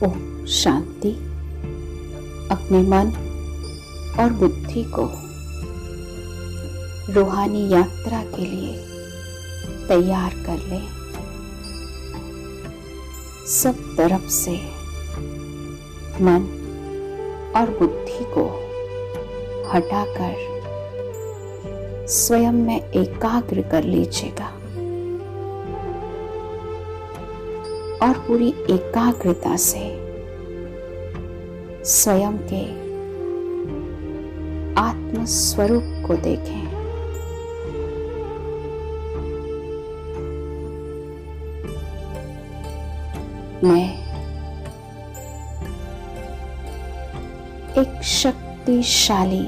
ओम शांति। अपने मन और बुद्धि को रूहानी यात्रा के लिए तैयार कर लें। सब तरफ से मन और बुद्धि को हटाकर स्वयं में एकाग्र कर लीजिएगा और पूरी एकाग्रता से स्वयं के आत्म स्वरूप को देखें। मैं एक शक्तिशाली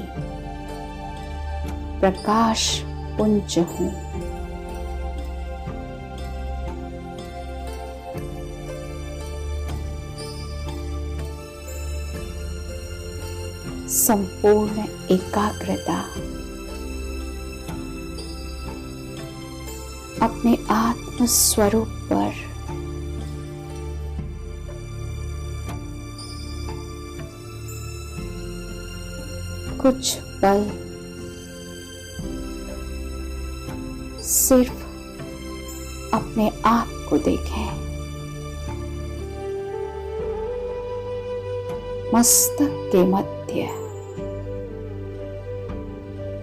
प्रकाश पुंज हूं। संपूर्ण एकाग्रता अपने आत्म स्वरूप पर कुछ पल सिर्फ अपने आप को देखें। मस्तक के मध्य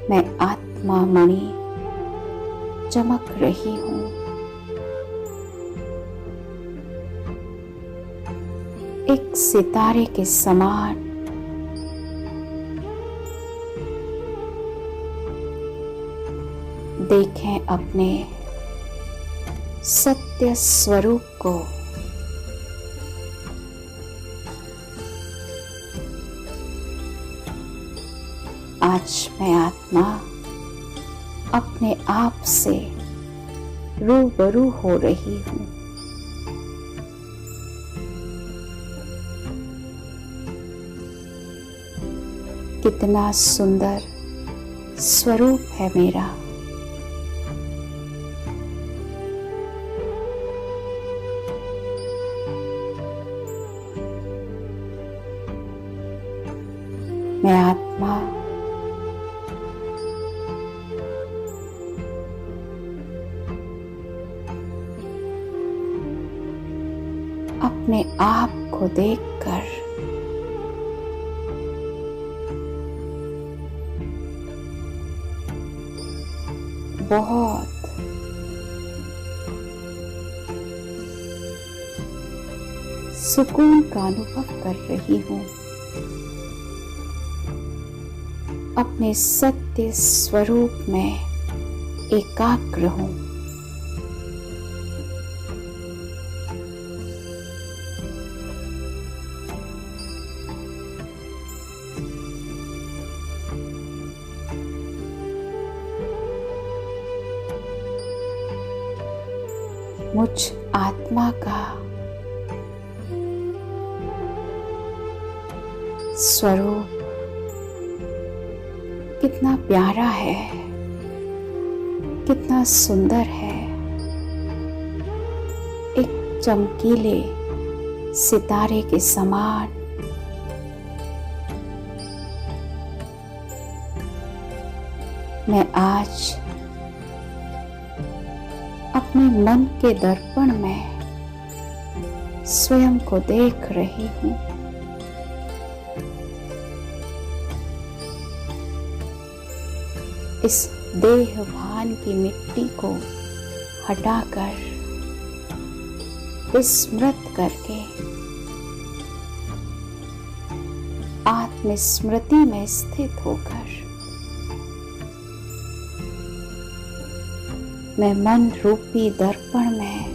मैं आत्मा मणि चमक रही हूं। एक सितारे के समान देखें अपने सत्य स्वरूप को। आज मैं आत्मा अपने आप से रूबरू हो रही हूं। कितना सुंदर स्वरूप है मेरा। मैं आत्मा अपने आप को देखकर बहुत सुकून का अनुभव कर रही हूं। अपने सत्य स्वरूप में एकाग्र हूं। मुझ आत्मा का स्वरूप कितना प्यारा है, कितना सुंदर है। एक चमकीले सितारे के समान मैं आज अपने मन के दर्पण में स्वयं को देख रही हूं। इस देहभान की मिट्टी को हटाकर विस्मृत करके आत्मस्मृति में स्थित होकर मैं मन रूपी दर्पण में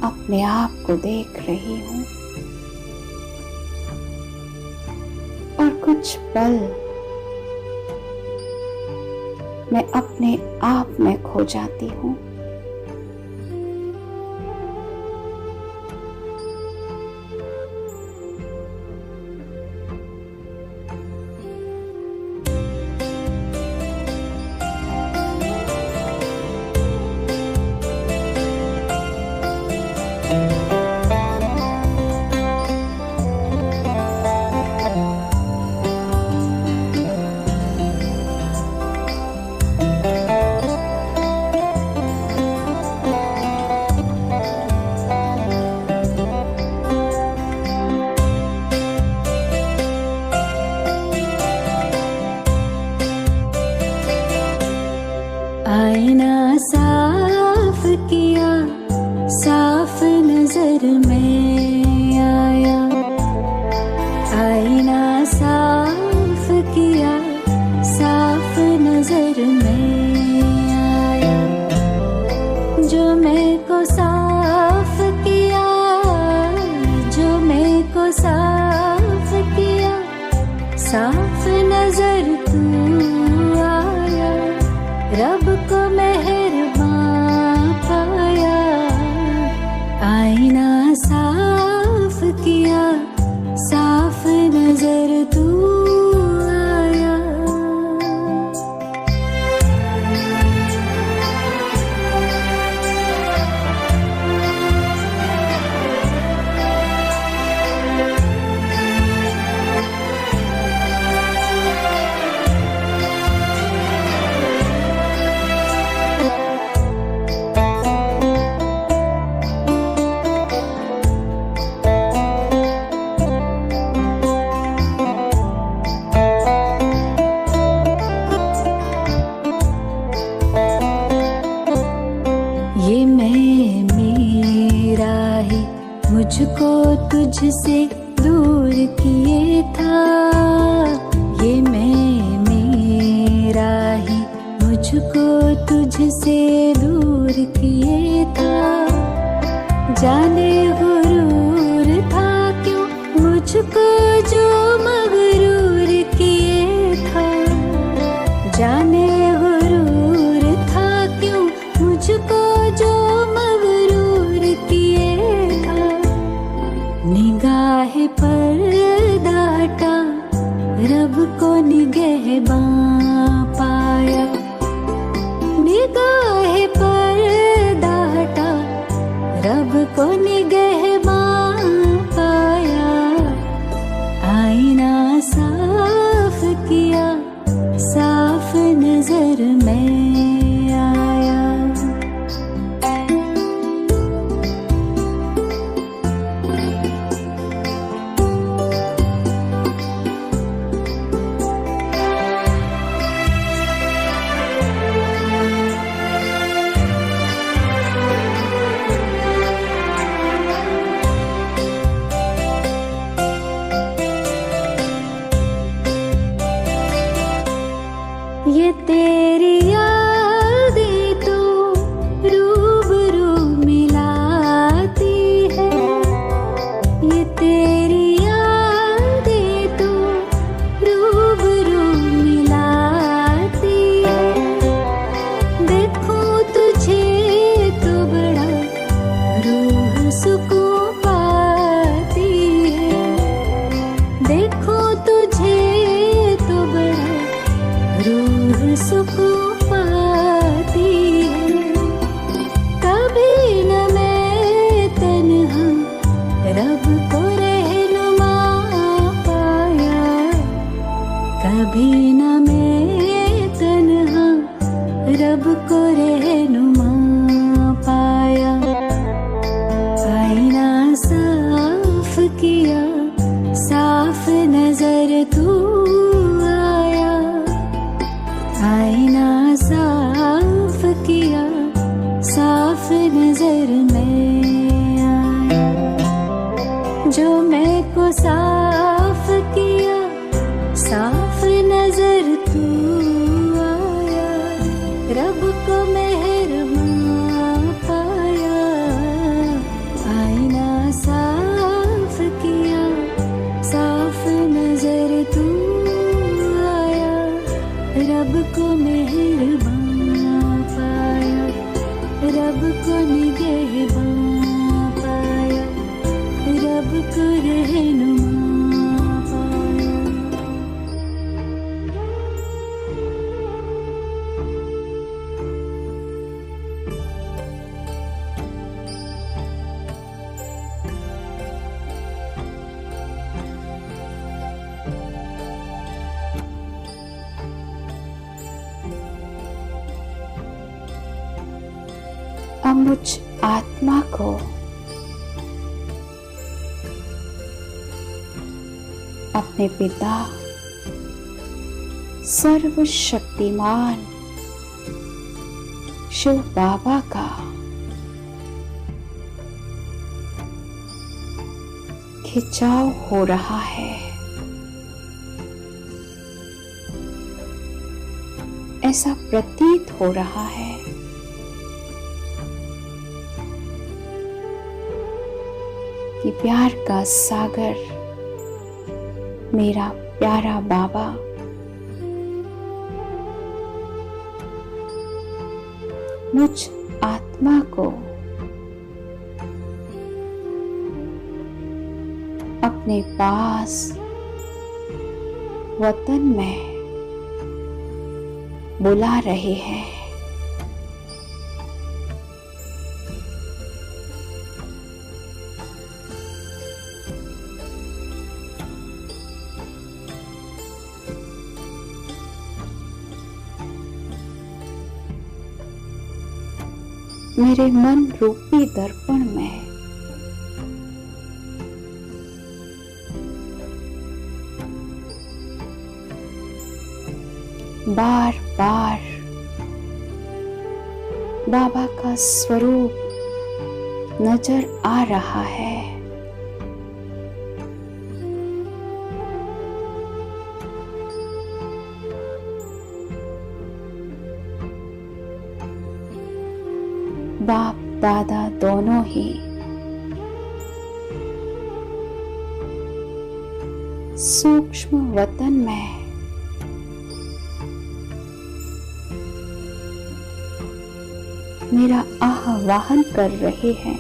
अपने आप को देख रही हूं और कुछ पल मैं अपने आप में खो जाती हूं। में आया, आईना साफ किया, साफ नजर में आया। जो मेरे को साफ किया, जो मेरे को साफ किया, साफ नजर तू आया। रब को मेहरबान पाया, आईना साफ किया, साफ नजर तू आया। ये मैं मेरा ही मुझको तुझसे दूर किए था। ये मैं मेरा ही मुझको तुझसे दूर किए था। जाने गुरूर था क्यों मुझको जो मगरूर किए था। जाने गुरूर था क्यों मुझको जो मगरूर किए था। निगाह पर डाटा रब को निगहबान पाया। निगाह पर डाटा रब को निगहबान पाया। आईना साफ किया, साफ नजर में आया। ये तेरी यादें तो रूबरू मिलाती है। ये तेरी यादें तो रूबरू मिलाती है। देखूं तुझे तो बड़ा रूह सुकून पाती है। देखूं तुझे तो बड़ा रूह सुकून पाती है। कभी न मैं तन्हा रब को रहनुमा पाया। कभी न मैं तन्हा रब को रहनुमा पाया। आईना साफ किया, साफ नजर तू आया। आईना साफ किया, साफ नजर में आया। जो मैं को साफ किया, साफ नजर तू आया। रब को मेहरबान पाया। आईना साफ किया, साफ नजर तू आया। रब को मेहरबान पाया। रब को निगहबान पाया। रब को रहनुमा पाया। अब मुझ आत्मा को अपने पिता सर्वशक्तिमान शिव बाबा का खिंचाव हो रहा है। ऐसा प्रतीत हो रहा है कि प्यार का सागर मेरा प्यारा बाबा मुझ आत्मा को अपने पास वतन में बुला रहे हैं। मेरे मन रूपी दर्पण में बार बार बाबा का स्वरूप नजर आ रहा है। बाप दादा दोनों ही सूक्ष्म वतन में मेरा आह्वान कर रहे हैं।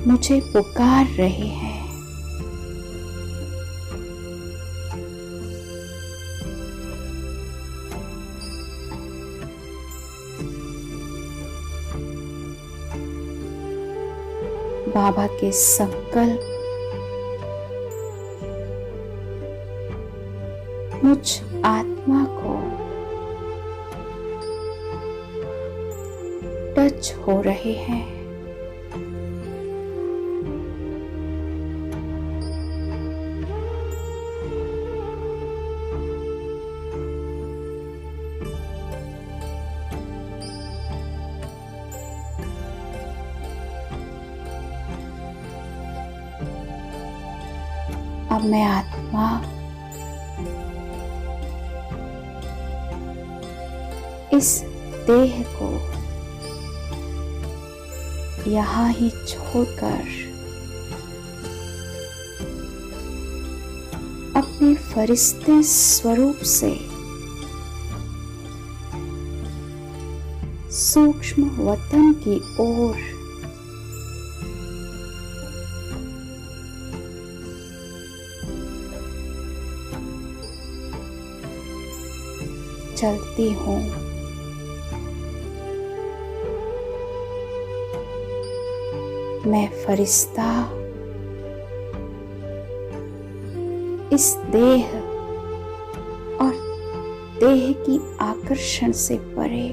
मुझे पुकार रहे हैं। बाबा के संकल्प मुझ आत्मा को टच हो रहे हैं। अब मैं आत्मा इस देह को यहाँ ही छोड़कर अपने फरिश्ते स्वरूप से सूक्ष्म वतन की ओर चलती हूँ। मैं फरिश्ता इस देह और देह की आकर्षण से परे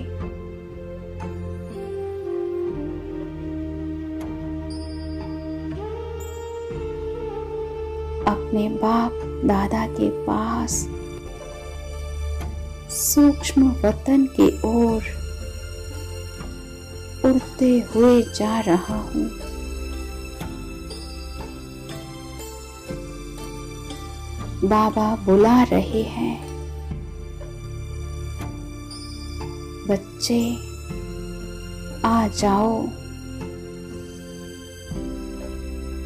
अपने बाप दादा के पास सूक्ष्म वतन की ओर उड़ते हुए जा रहा हूँ। बाबा बुला रहे हैं, बच्चे आ जाओ,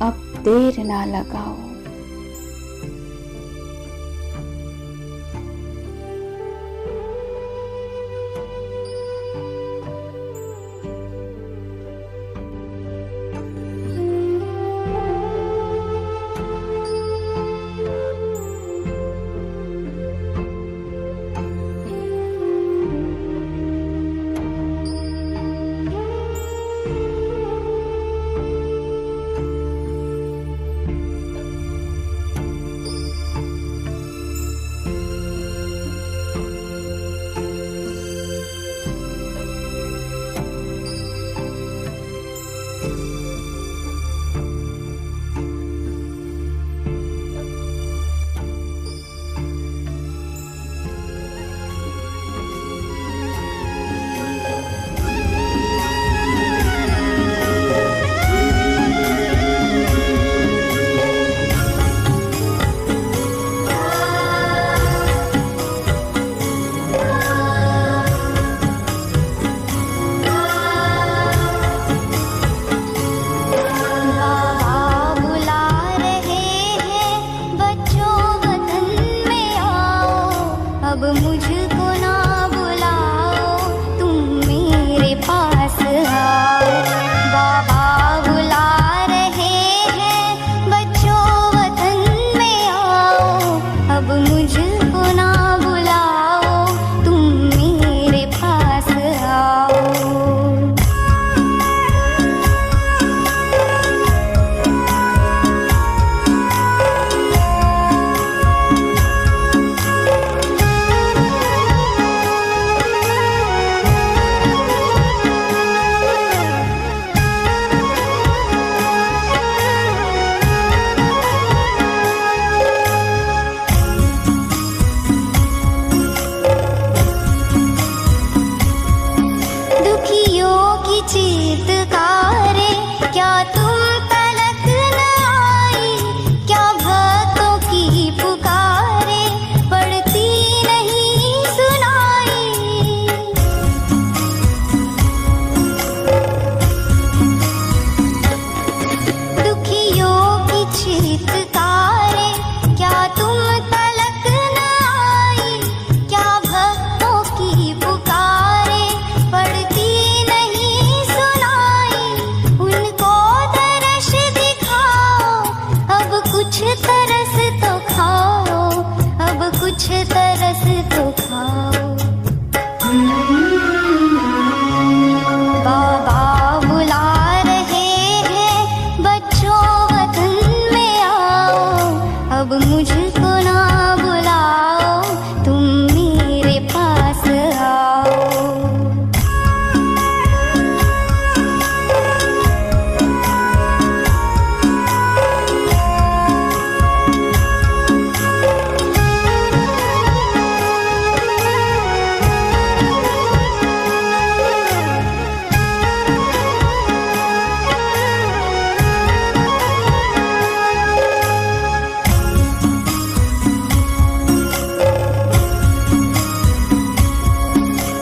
अब देर ना लगाओ।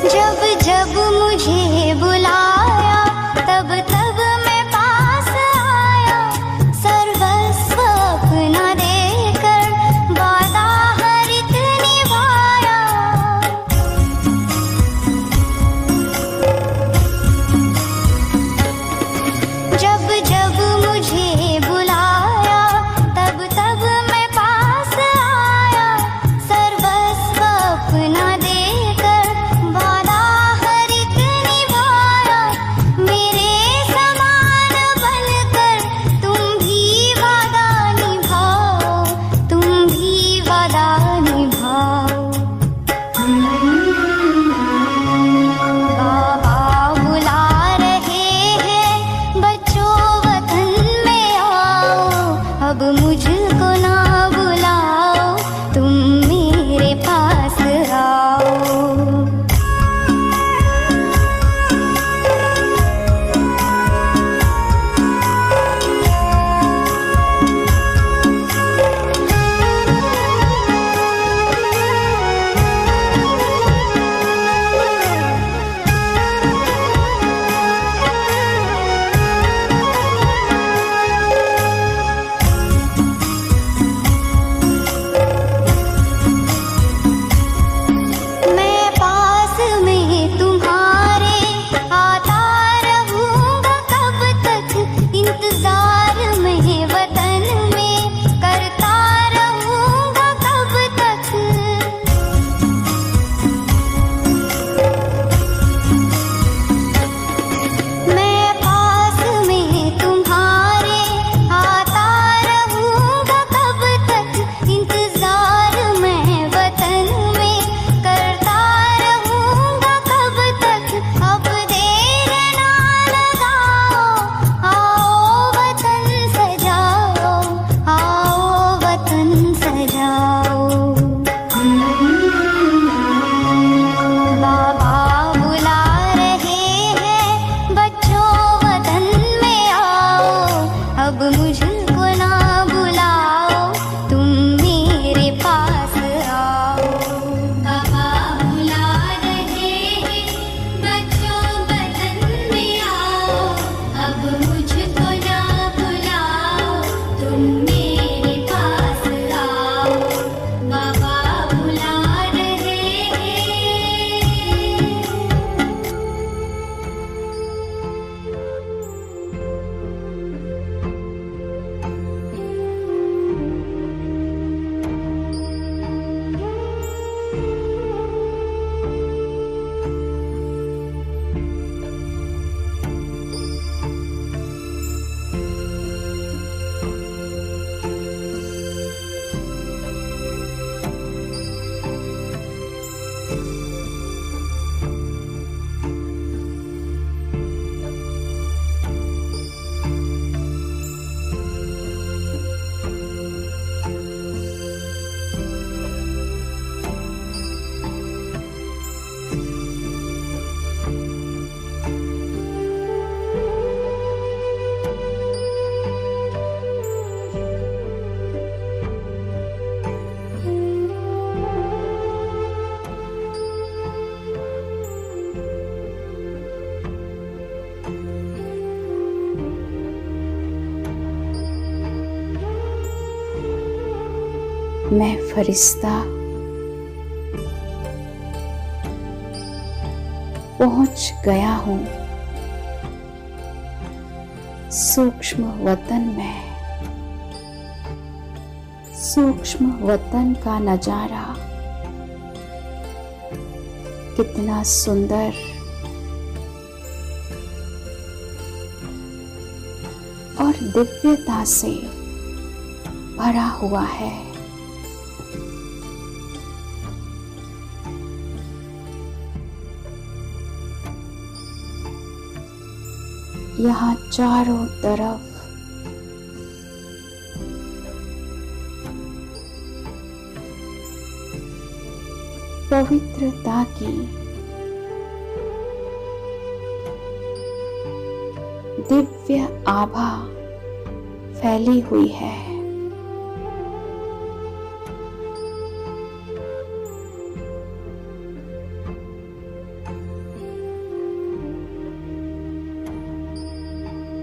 जब जब मुझे बुलाया तब तब मैं पास आया, सर्वस्व अपना देकर वादा हर एक निभाया। जब जब मुझे बुलाया तब तब मैं पास आया, सर्वस्व अपना देकर वादा हर एक निभाया। मेरे समान बनकर तुम भी वादा निभाओ, तुम भी वादा निभाओ। बाबा बुला रहे हैं बच्चों वतन में आओ, अब मुझको ना बुलाओ, तुम मेरे पास आओ। मैं पास में तुम्हारे आता रहूंगा कब तक, इंतजार में वतन में करता रहूंगा कब तक। मैं पास में तुम्हारे आता रहूंगा कब तक, इंतजार में वतन में करता रहूंगा कब तक। अब देर ना लगाओ, आओ वतन सजाओ, आओ वतन सजाओ। बाबा बुला रहे हैं बच्चों वतन में आओ, अब मुझको ना बुलाओ, तुम मेरे पास आओ। बाबा बुला रहे हैं बच्चों वतन में आओ, अब मुझको ना बुलाओ, तुम मेरे पास आओ। बाबा बुला रहे हैं। मैं फरिश्ता पहुंच गया हूं सूक्ष्म वतन में। सूक्ष्म वतन का नजारा कितना सुंदर और दिव्यता से भरा हुआ है। यहाँ चारों तरफ पवित्रता की दिव्य आभा फैली हुई है।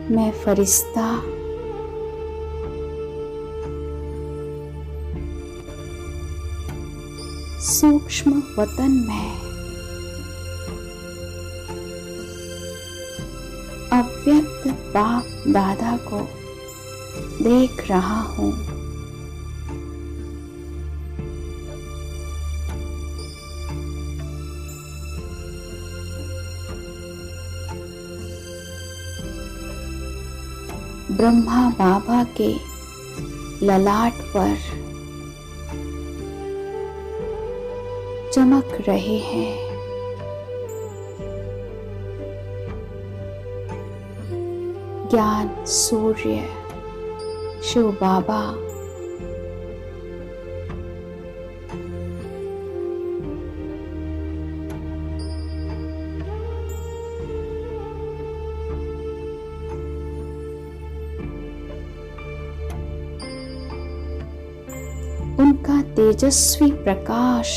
मैं फरिश्ता सूक्ष्म वतन में अव्यक्त बाप दादा को देख रहा हूँ। ब्रह्मा बाबा के ललाट पर चमक रहे हैं। ज्ञान सूर्य शिव बाबा उनका तेजस्वी प्रकाश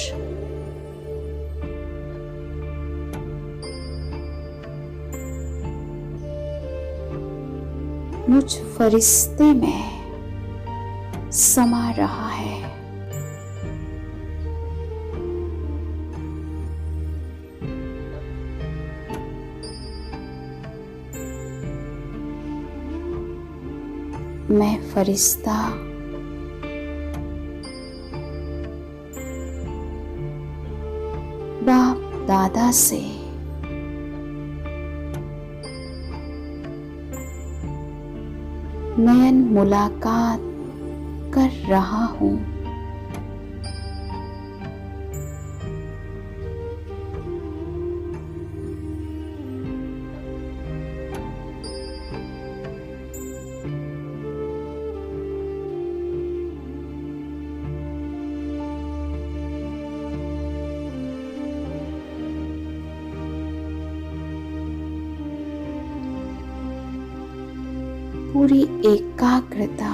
मुझ फरिश्ते में समा रहा है। मैं फरिश्ता बाप दादा से नयन मुलाकात कर रहा हूँ। पूरी एकाग्रता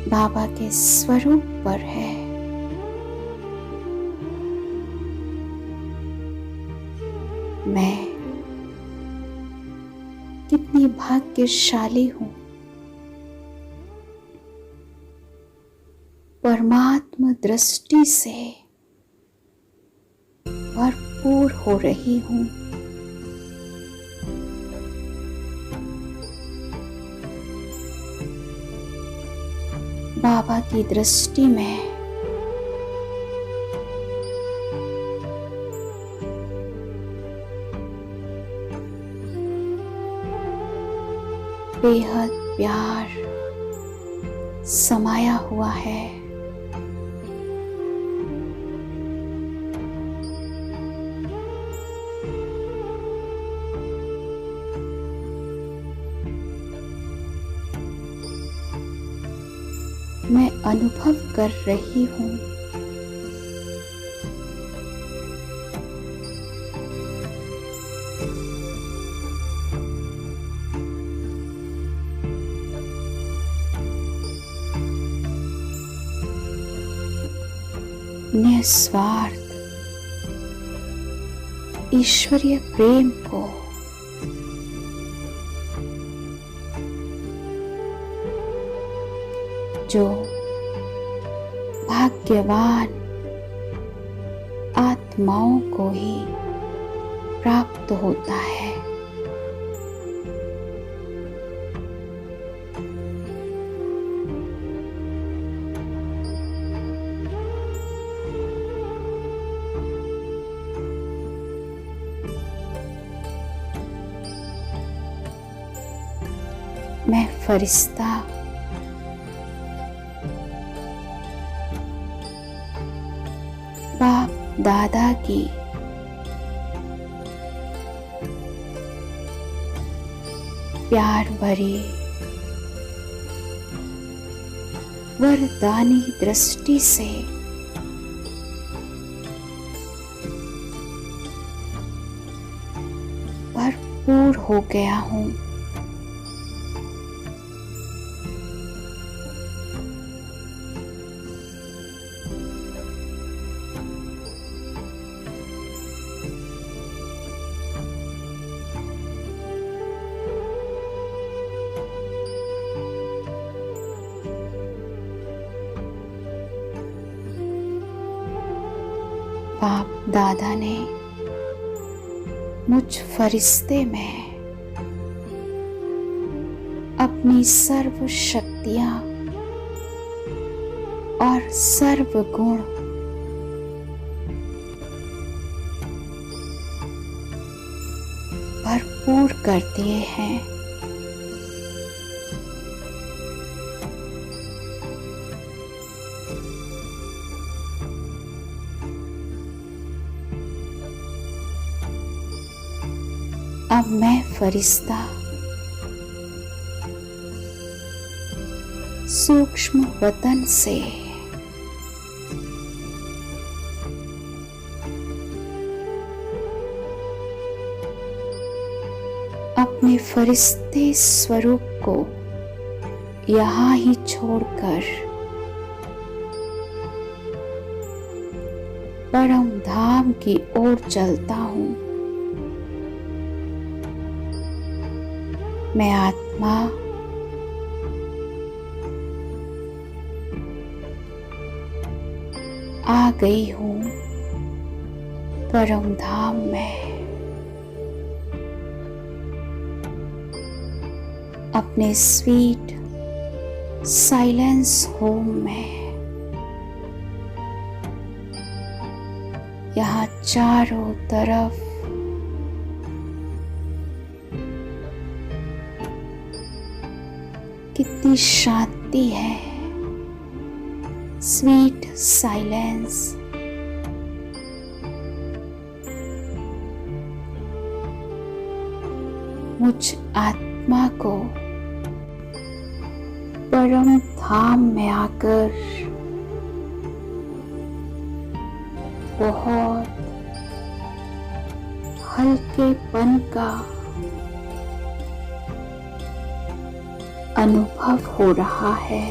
बाबा के स्वरूप पर है। मैं कितनी भाग्यशाली हूँ। परमात्मा दृष्टि से भरपूर हो रही हूँ। बाबा की दृष्टि में बेहद प्यार समाया हुआ है। मैं अनुभव कर रही हूँ निस्वार्थ ईश्वरीय प्रेम को। जो भाग्यवान आत्माओं को ही प्राप्त होता है। मैं फरिश्ता बाप दादा की प्यार भरी वरदानी दृष्टि से भरपूर हो गया हूँ। बाप दादा ने मुझ फरिश्ते में अपनी सर्व शक्तियां और सर्व गुण भरपूर कर दिए हैं। अब मैं फरिश्ता सूक्ष्म वतन से अपने फरिश्ते स्वरूप को यहाँ ही छोड़कर परम धाम की ओर चलता हूँ। मैं आत्मा आ गई हूँ परम धाम में। अपने स्वीट साइलेंस होम में। यहाँ चारों तरफ कितनी शांति है। Sweet silence. मुझ आत्मा को परम धाम में आकर बहुत हल्केपन का अनुभव हो रहा है।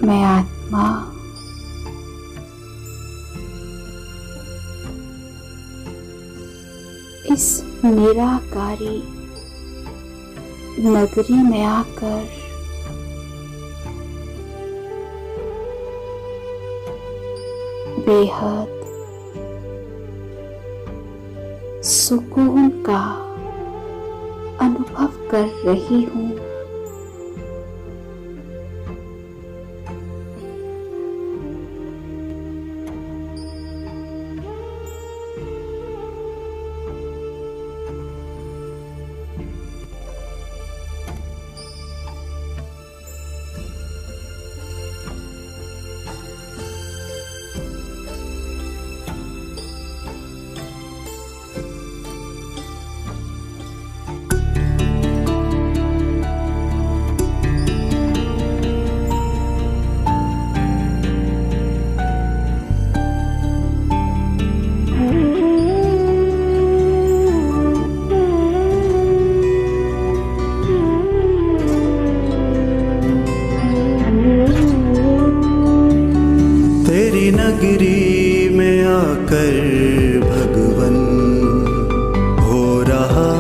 मैं आत्मा इस निराकारी नगरी में आकर बेहद सुकून का अनुभव कर रही हूँ। नगरी में आकर भगवन हो रहा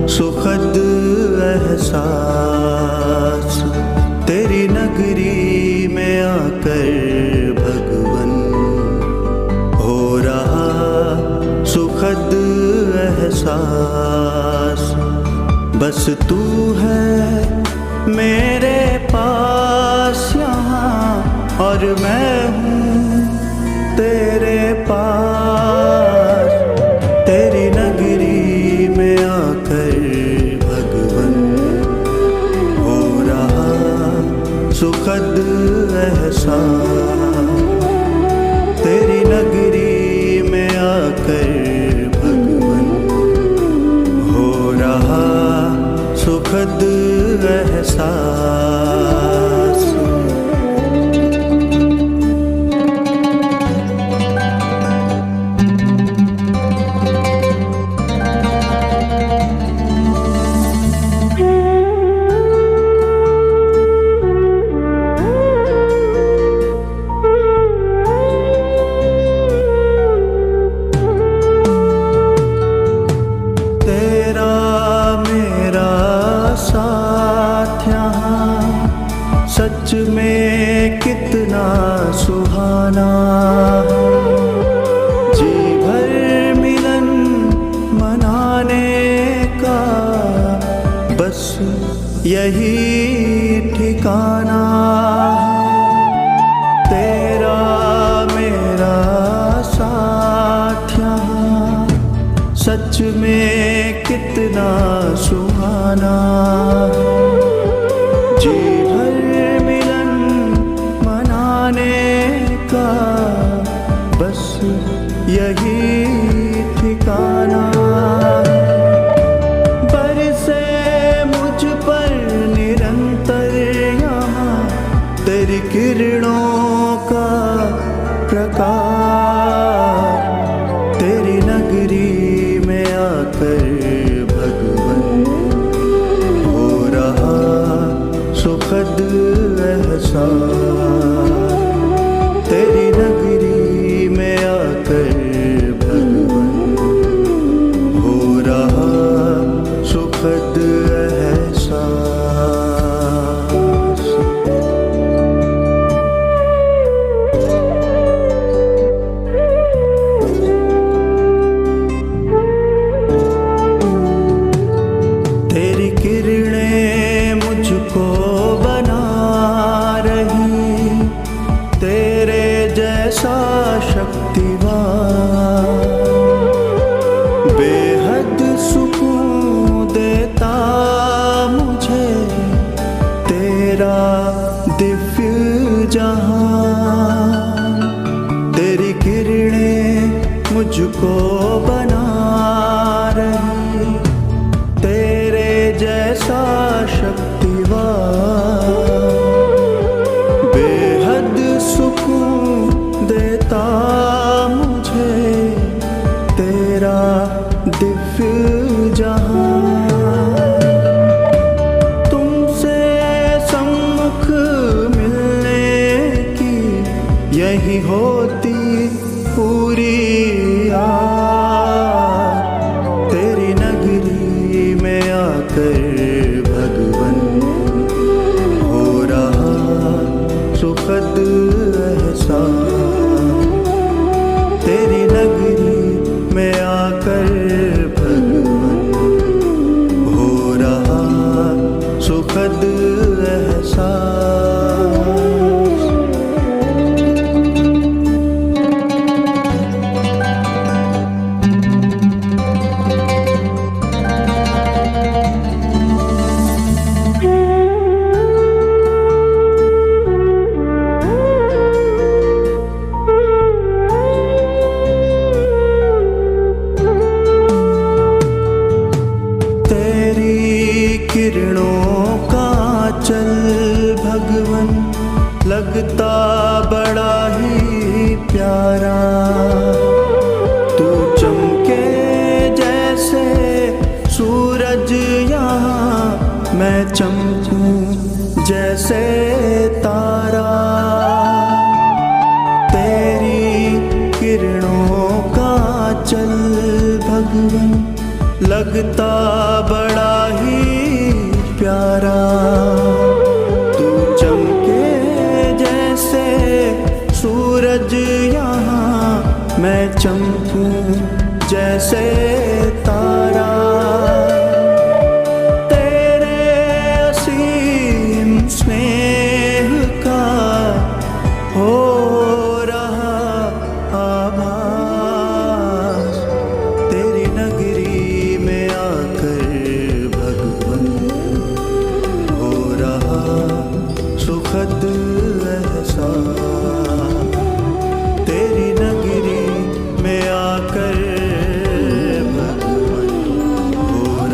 सुखद एहसास। तेरी नगरी में आकर भगवन हो रहा सुखद एहसास। बस तू है मेरे पास यहाँ और मैं हूँ तेरे पास। तेरी नगरी में आकर भगवन हो रहा सुखद एहसास। तेरी नगरी में आकर भगवन हो रहा सुखद एहसास। यही ठिकाना तेरा मेरा साथ यहाँ सच में कितना सुहाना जी भर मिलन मनाने का बस यही ठिकाना बरसे मुझ पर निरंतर यहाँ तेरी किरणों का प्रकाश तेरी नगरी में आकर भगवन हो रहा सुखद एहसास तेरी नगरी में आकर भगवन हो रहा सुखद एहसास तेरी किरणें मुझको बना रही तेरे जैसा शक्तिवान बेहद सुकून देता मुझे तेरा दिव्य जहान तेरी किरणें मुझको बना रही तेरे जैसा शक्तिवान बेहद सुकून देता मुझे तेरा दिव्य जहान तुमसे सम्मुख मिलने की यही होती पूरी आस तेरी नगरी में आकर भगवन हो रहा सुखद एहसास तेरी नगरी में आकर भगवन हो रहा सुखद एहसास तेरी किरणों का चल भगवन लगता बड़ा ही प्यारा तू चमके जैसे सूरज यहाँ मैं चमकूं जैसे तारा तेरी किरणों का चल भगवन लगता बड़ा ही प्यारा तू चमके जैसे सूरज यहाँ मैं चमकूं जैसे तारा तेरे असीम स्नेह का हो रहा आभास तेरी नगरी में आकर भगवन हो रहा सुखद एहसास तेरी नगरी में आकर भगवन हो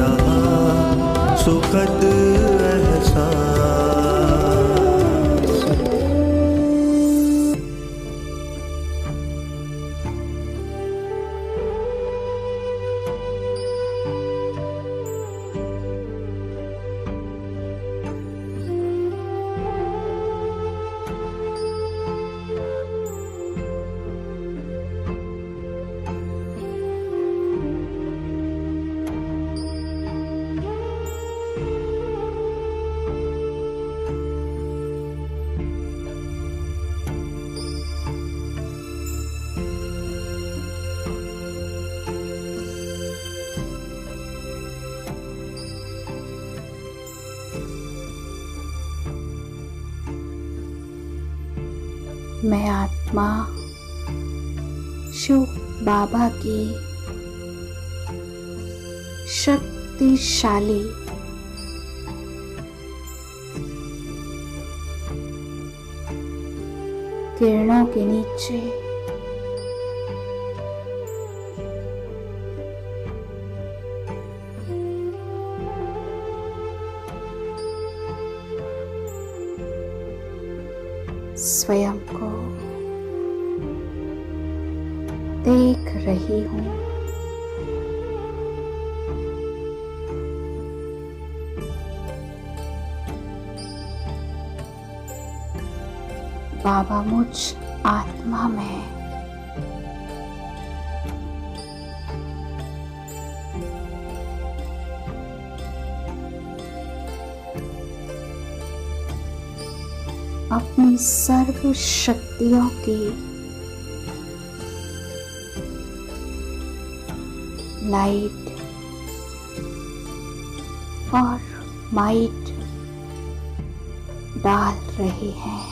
मैं आत्मा शिव बाबा की शक्तिशाली किरणों के नीचे स्वयं को देख रही हूँ। बाबा मुझ आत्मा में अपनी सर्व शक्तियों की लाइट और माइट डाल रहे हैं।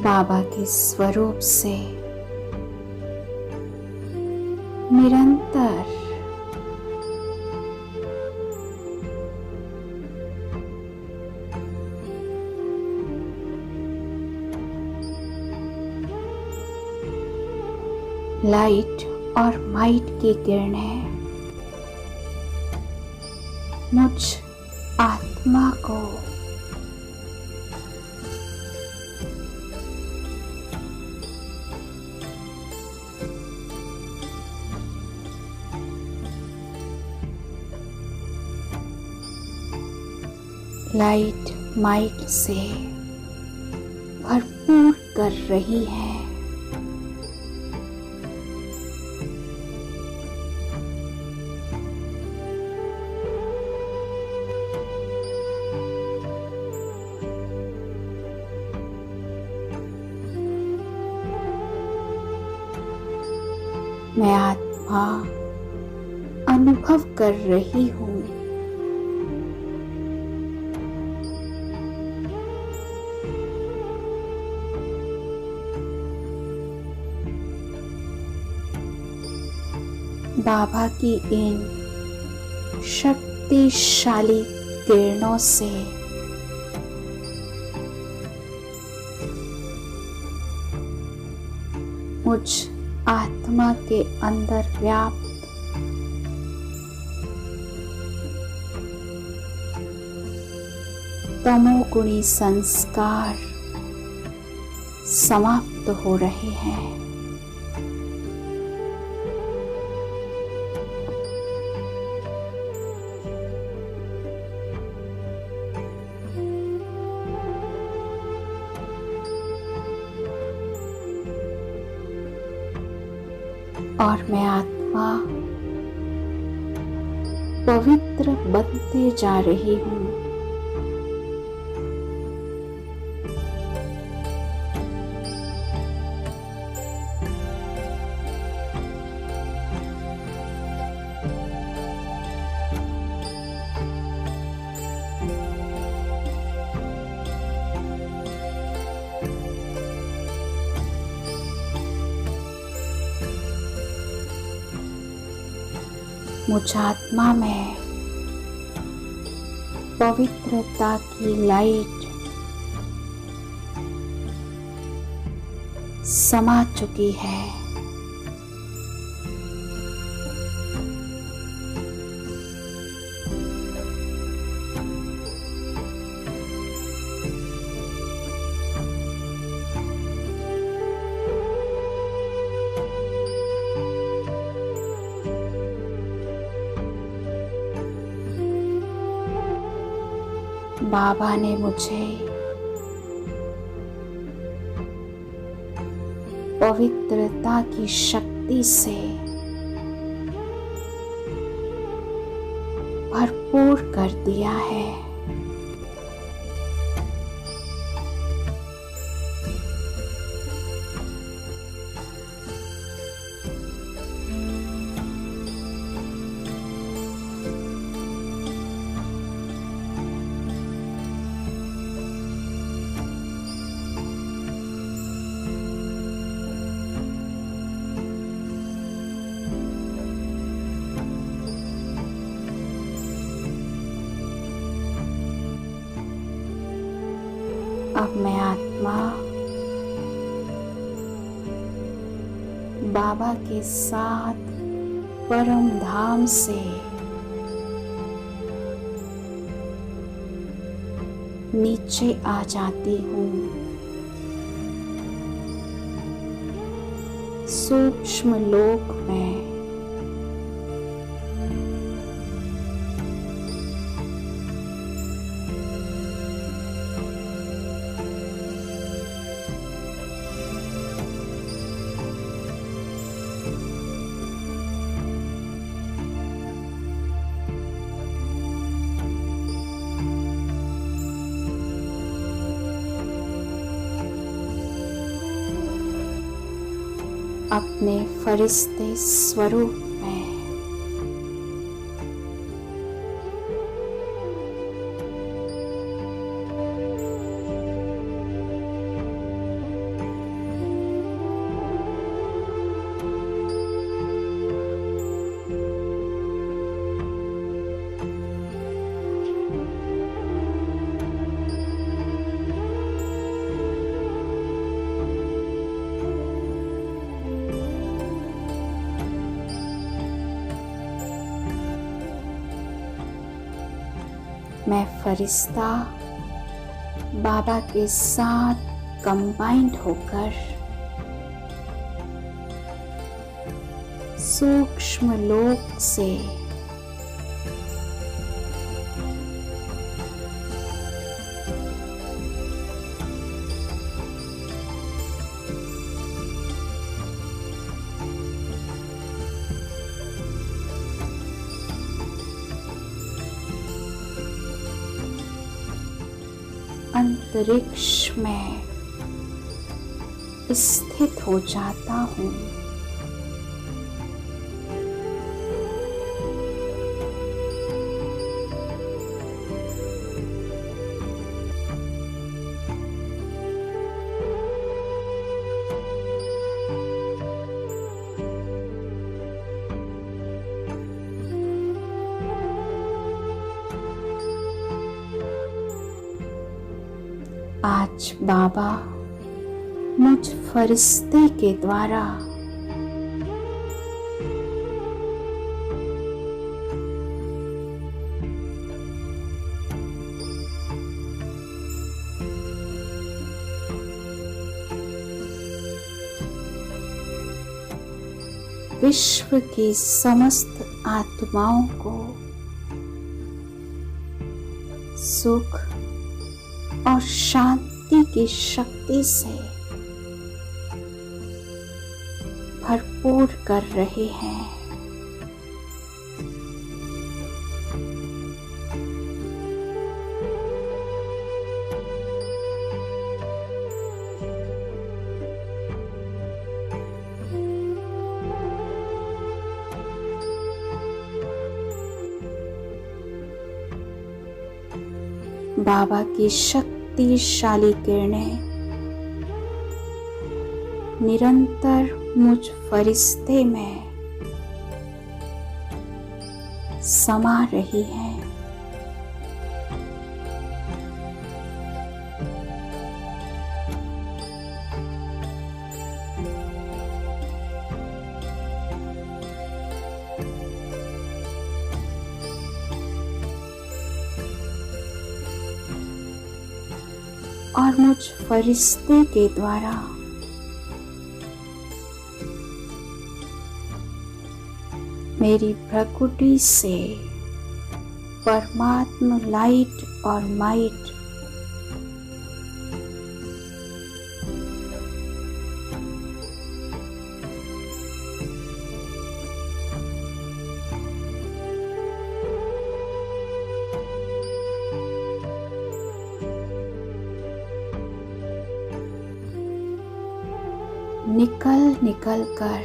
बाबा के स्वरूप से निरंतर लाइट और माइट की किरणें मुझ आत्मा को लाइट माइट से भरपूर कर रही है। मैं आत्मा अनुभव कर रही हूँ बाबा की इन शक्तिशाली किरणों से मुझ आत्मा के अंदर व्याप्त तमोगुणी संस्कार समाप्त हो रहे हैं। और मैं आत्मा पवित्र बनते जा रही हूँ। मुझ आत्मा में पवित्रता की लाइट समा चुकी है। बाबा ने मुझे पवित्रता की शक्ति से भरपूर कर दिया है। अब मैं आत्मा बाबा के साथ परम धाम से नीचे आ जाती हूँ। सूक्ष्म लोक में अपने फरिश्ते स्वरूप में मैं फरिश्ता बाबा के साथ कंबाइंड होकर सूक्ष्म लोक से अंतरिक्ष में स्थित हो जाता हूँ। आज बाबा मुझ फरिश्ते के द्वारा विश्व की समस्त आत्माओं को सुख और शांति की शक्ति से भरपूर कर रहे हैं। बाबा की शक्तिशाली किरणें निरंतर मुझ फरिश्ते में समा रही हैं। और मुझ फरिश्ते के द्वारा मेरी प्रकृति से परमात्मा लाइट और माइट निकल कर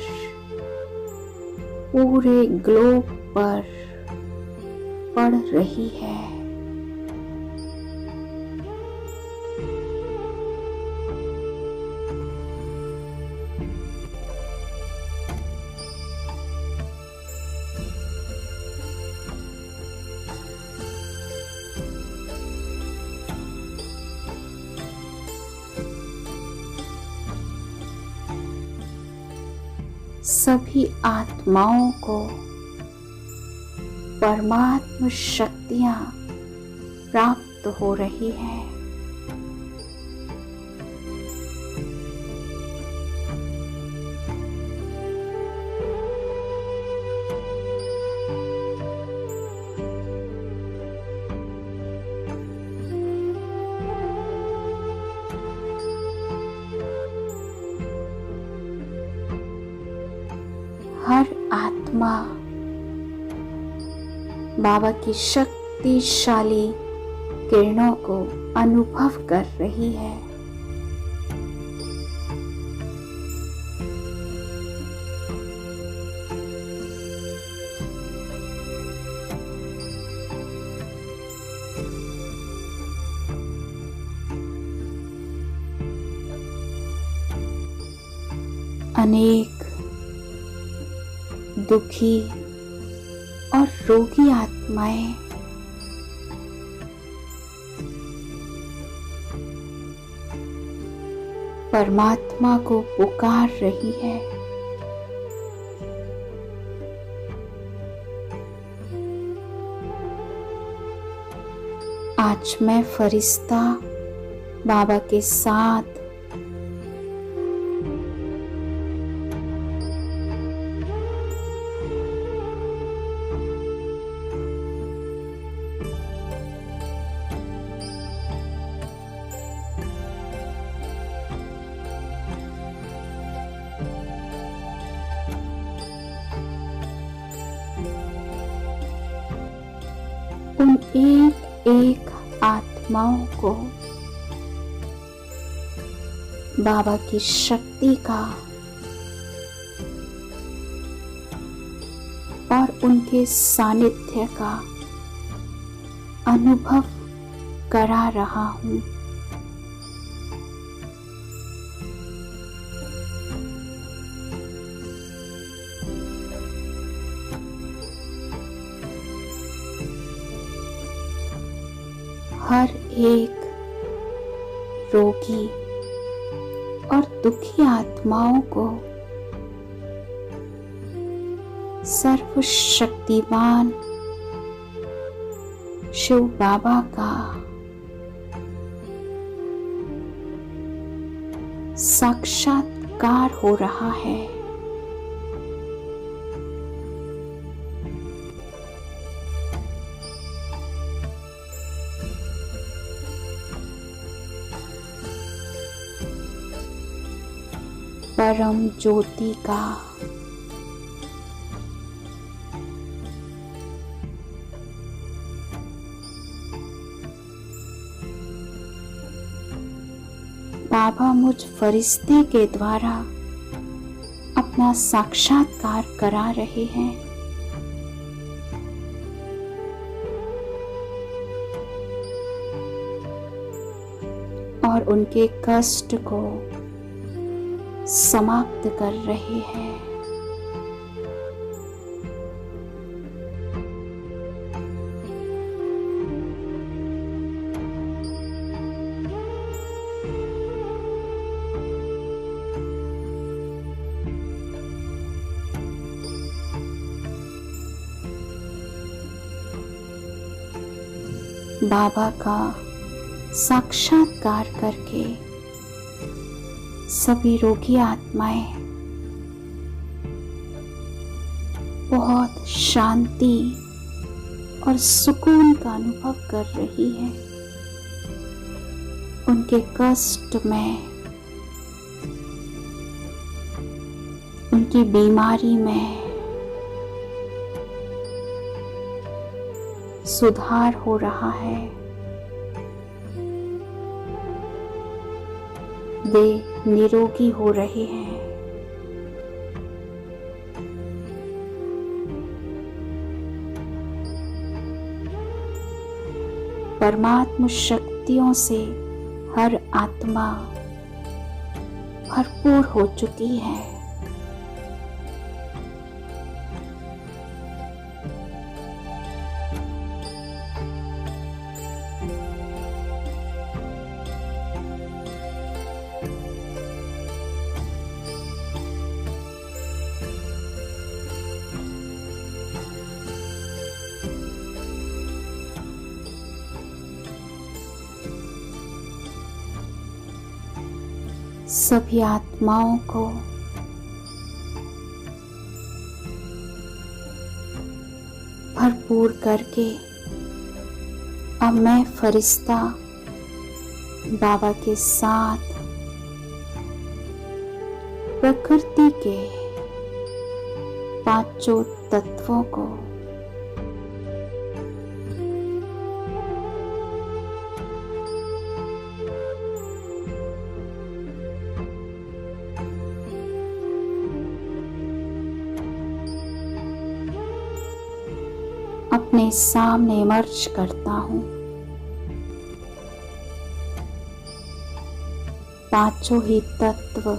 पूरे ग्लोब पर पड़ रही है। सभी आत्माओं को परमात्म शक्तियां प्राप्त हो रही हैं। हर आत्मा बाबा की शक्तिशाली किरणों को अनुभव कर रही है। अनेक दुखी और रोगी आत्माएं परमात्मा को पुकार रही है। आज मैं फरिश्ता बाबा के साथ उन एक एक आत्माओं को बाबा की शक्ति का और उनके सानिध्य का अनुभव करा रहा हूँ। हर एक रोगी और दुखी आत्माओं को सर्वशक्तिमान शिव बाबा का साक्षात्कार हो रहा है। परम ज्योति का बाबा मुझ फरिश्ते के द्वारा अपना साक्षात्कार करा रहे हैं। और उनके कष्ट को समाप्त कर रहे हैं। बाबा का साक्षात्कार करके सभी रोगी आत्माएं बहुत शांति और सुकून का अनुभव कर रही है। उनके कष्ट में, उनकी बीमारी में सुधार हो रहा है। वे निरोगी हो रहे हैं। परमात्म शक्तियों से हर आत्मा भरपूर हो चुकी है। सभी आत्माओं को भरपूर करके अब मैं फरिश्ता बाबा के साथ प्रकृति के पांचों तत्वों को अपने सामने मर्ज करता हूँ। पांचों ही तत्व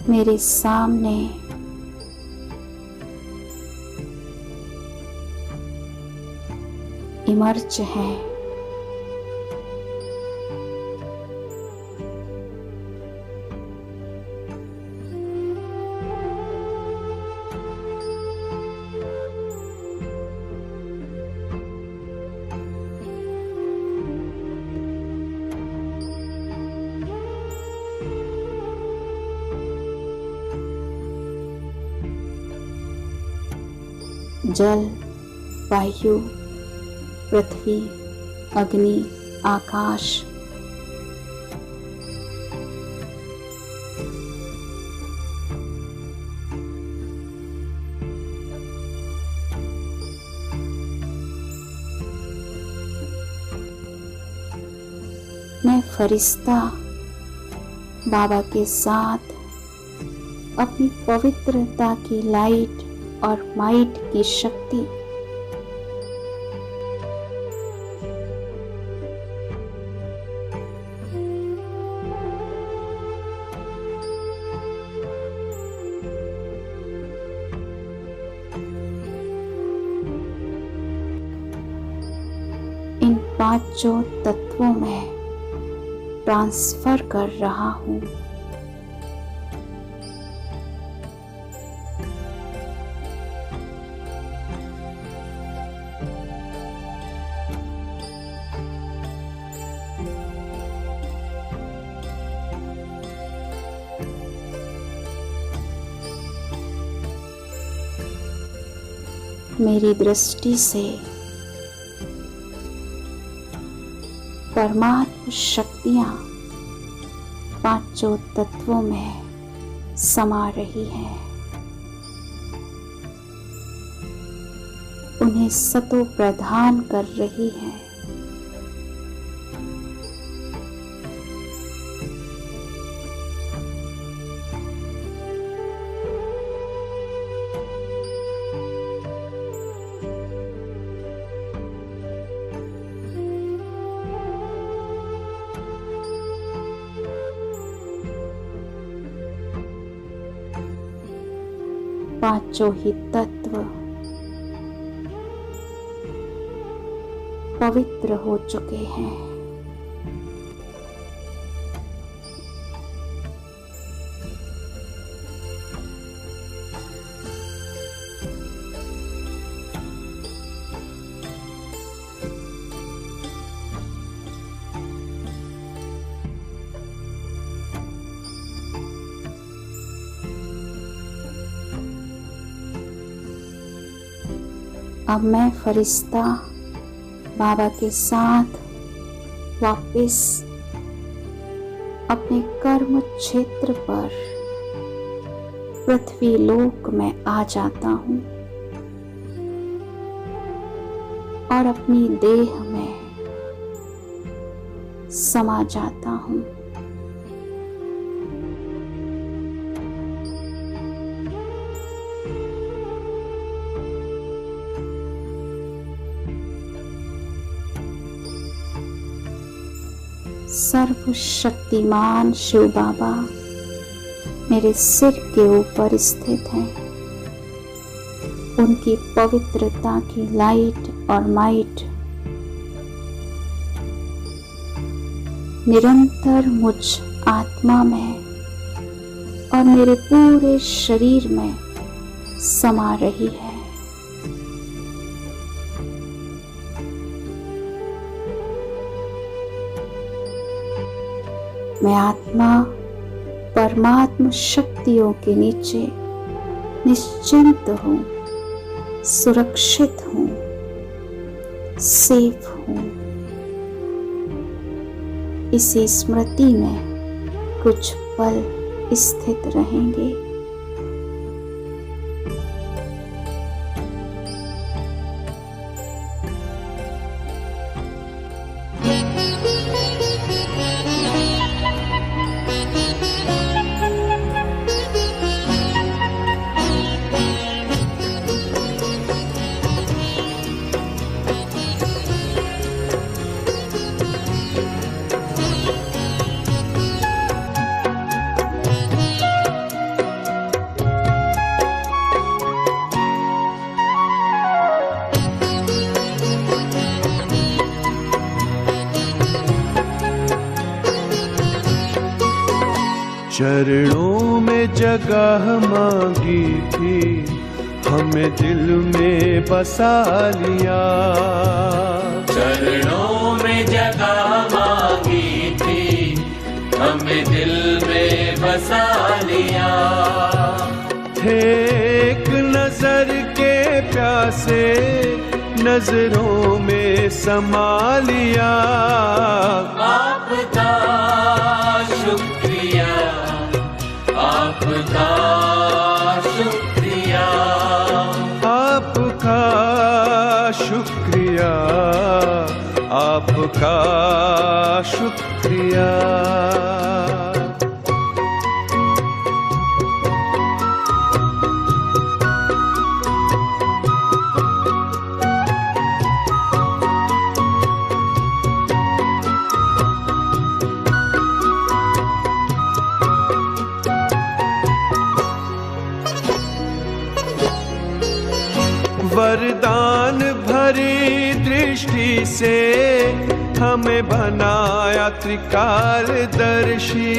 मेरे सामने इमर्ज हैं। जल, वायु, पृथ्वी, अग्नि, आकाश, मैं फरिश्ता बाबा के साथ अपनी पवित्रता की लाइट और माइट की शक्ति इन पांचों तत्वों में ट्रांसफर कर रहा हूँ। मेरी दृष्टि से परमात्म शक्तियां पांचों तत्वों में समा रही हैं। उन्हें सतो प्रदान कर रही हैं। पांचों ही तत्व पवित्र हो चुके हैं। अब मैं फरिश्ता बाबा के साथ वापस अपने कर्म क्षेत्र पर पृथ्वी लोक में आ जाता हूँ और अपनी देह में समा जाता हूँ। सर्वशक्तिमान शिव बाबा मेरे सिर के ऊपर स्थित हैं। उनकी पवित्रता की लाइट और माइट निरंतर मुझ आत्मा में और मेरे पूरे शरीर में समा रही है। मैं आत्मा परमात्म शक्तियों के नीचे निश्चिंत हूँ, सुरक्षित हूँ, सेफ हूँ। इसी स्मृति में कुछ पल स्थित रहेंगे। चरणों में जगह मांगी थी, हमें दिल में बसा लिया। चरणों में जगह मांगी थी, हमें दिल में बसा लिया। थे एक नजर के प्यासे, नजरों में समा लिया। आपका शुक्रिया, आपका शुक्रिया, आपका शुक्रिया, आपका शुक्रिया। वरदान भरी दृष्टि से हमें बनाया त्रिकालदर्शी।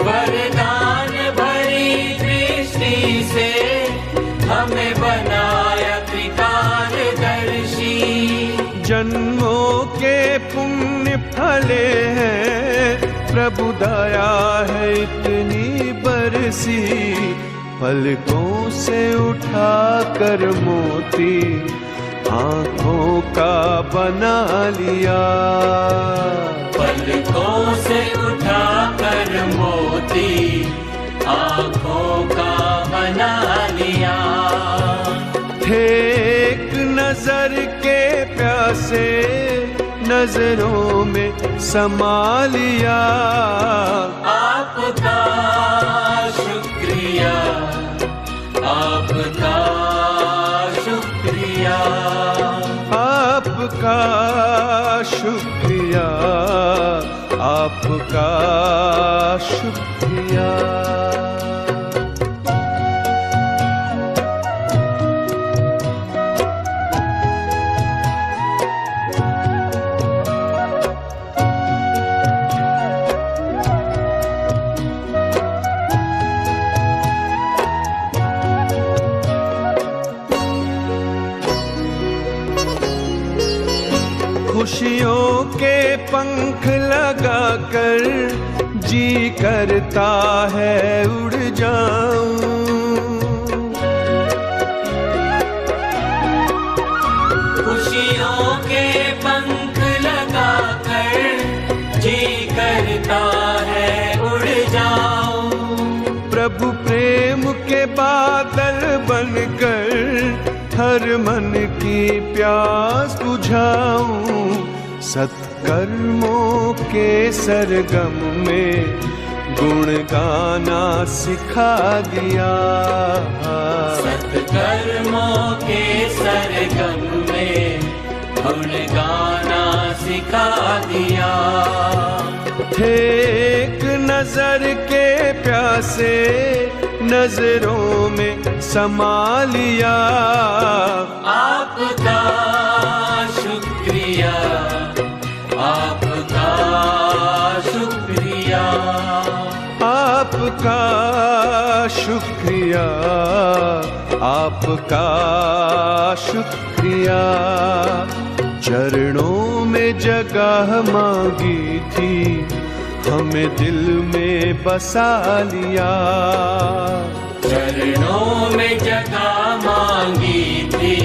वरदान भरी दृष्टि से हमें बनाया त्रिकालदर्शी। जन्मों के पुण्य फले हैं, प्रभु दया है इतनी बरसी। पलकों से उठा कर मोती आंखों का बना लिया। पलकों से उठा कर मोती आंखों का बना लिया। थे एक नजर के प्यासे, नजरों में समा लिया। आपका शुक्रिया, आपका शुक्रिया, आपका शुक्रिया, आपका शुक्रिया। खुशियों के पंख लगाकर जी करता है उड़ जाऊं। खुशियों के पंख लगाकर जी करता है उड़ जाऊं। प्रभु प्रेम के बादल बनकर हर मन की प्यास बुझाऊं। सत्कर्मों के सरगम में गुण गाना सिखा दिया। सत्कर्मों के सरगम में गुण गाना सिखा दिया। थे एक नजर के प्यासे, नजरों में समा लिया। आपका लिया आपका शुक्रिया। चरणों में जगह मांगी थी हमें दिल में बसा लिया। चरणों में जगह मांगी थी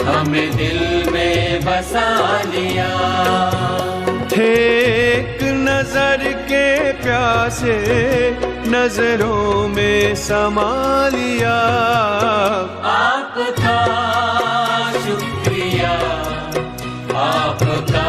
हमें दिल में बसा लिया। थे एक नजर के प्यासे नजरों में समा लिया। आपका शुक्रिया आपका